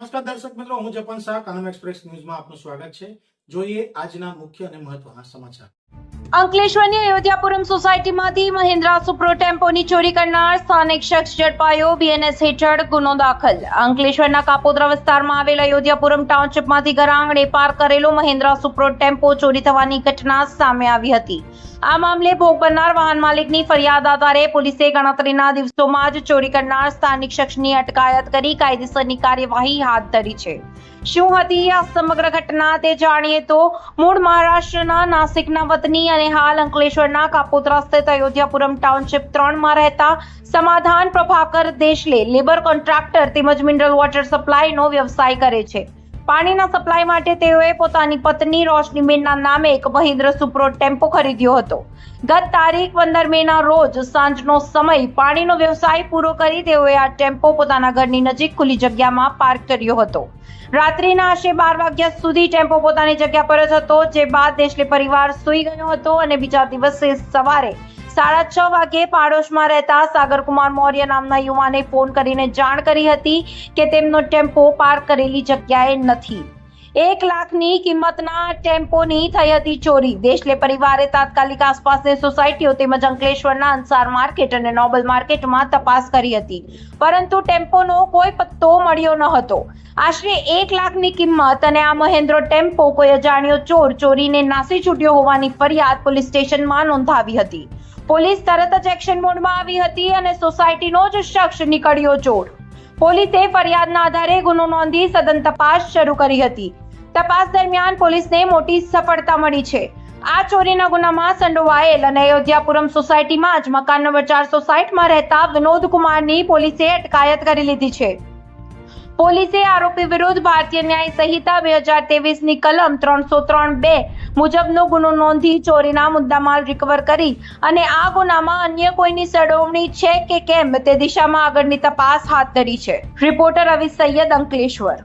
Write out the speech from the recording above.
નમસ્કાર દર્શક મિત્રો, હું જપન શાહ કાનમ એક્સપ્રેસ ન્યૂઝમાં આપનું સ્વાગત છે. જોઈએ આજના મુખ્ય અને મહત્વના સમાચાર. અંકલેશ્વરની અયોધ્યાપુરમ સોસાયટીમાંથી મહિન્દ્રા સુપ્રો ટેમ્પોની ચોરી કરનાર સ્થાનિક શખ્સ ઝડપાયો. બીએનએસ હેઠળ ગુનો દાખલ. અંકલેશ્વરના કાપોદ્રા વિસ્તારમાં આવેલ અયોધ્યાપુરમ ટાઉનશીપમાંથી ઘર આંગણે પાર્ક કરેલો મહિન્દ્રા સુપ્રો ટેમ્પો ચોરી થવાની ઘટના સામે આવી હતી. આ મામલે ભોગ બનનાર વાહન માલિકની ફરિયાદ આધારે પોલીસે ગણતરીના દિવસોમાં જ ચોરી કરનાર સ્થાનિક શખ્સની અટકાયત કરી કાયદેસરની કાર્યવાહી હાથ ધરી છે. શું હતી આ સમગ્ર ઘટના તે જાણીએ તો મૂળ મહારાષ્ટ્રના નાસિકના વતની અને હાલ અંકલેશ્વરના કાપોદ્રા સ્થિત અયોધ્યાપુરમ ટાઉનશીપ 3 માં રહેતા સમાધાન પ્રભાકર દેશલે લેબર કોન્ટ્રાક્ટર તેમજ મિનરલ વોટર સપ્લાયનો વ્યવસાય કરે છે. પાણીના સપ્લાય માટે તેઓએ પોતાની પત્ની રોશનીબેનના નામે એક મહિન્દ્ર સુપ્રો ટેમ્પો ખરીદ્યો હતો. ગત તારીખ 15 મેના રોજ સાંજનો સમય પાણીનો વ્યવસાય પૂરો કરી તેઓએ આ ટેમ્પો પોતાના ઘરની નજીક ખુલ્લી જગ્યામાં પાર્ક કર્યો હતો. રાત્રિના આશરે 12 વાગ્યા સુધી ટેમ્પો પોતાની જગ્યા પર જ હતો, જે બાદ દેશલે પરિવાર સૂઈ ગયો હતો અને બીજા દિવસે સવારે 6:30 વાગ્યે પાડોશમાં રહેતા સાગરકુમાર મૌર્ય નામના યુવાને ફોન કરીને જાણ કરી હતી કે તેમનો ટેમ્પો પાર્ક કરેલી જગ્યાએ નથી. 1 લાખની કિંમતના ટેમ્પોની થઈ હતી ચોરી. દેશલે પરિવારે તાત્કાલિક આસપાસની સોસાયટીઓ તેમજ અંકલેશ્વરના અંસાર માર્કેટ અને નોબલ માર્કેટમાં તપાસ કરી હતી, પરંતુ ટેમ્પોનો કોઈ પત્તો મળ્યો ન હતો. આશરે 1 લાખની કિંમત અને આ મહેન્દ્રો ટેમ્પો કોઈ અજાણ્યો ચોર ચોરીને નાસી છૂટ્યો હોવાની ફરિયાદ પોલીસ સ્ટેશનમાં નોંધાવી હતી. પોલીસ તરત જ એક્શન મોડમાં આવી હતી અને સોસાયટીનો જ શખ્સ નીકળ્યો ચોર. પોલીસે ફરિયાદના આધારે ગુનો નોંધી સઘન તપાસ શરૂ કરી હતી. તપાસ દરમિયાન પોલીસને મોટી સફળતા મળી છે. આ ચોરીના ગુનામાં સંડોવાયેલ અને અયોધ્યાપુરમ સોસાયટીમાં જ મકાન નંબર 460માં રહેતા વિનોદ કુમારની પોલીસે અટકાયત કરી લીધી છે. પોલીસે આરોપી વિરુદ્ધ ભારતીય ન્યાય સંહિતા 2023ની કલમ 303(2) મુજબનો ગુનો નોંધી ચોરીના મુદ્દામાલ રિકવર કરી અને આ ગુનામાં અન્ય કોઈની સંડોવણી છે કે કેમ તે દિશામાં આગળની તપાસ હાથ ધરી છે. રિપોર્ટર રવિ સૈયદ, અંકલેશ્વર.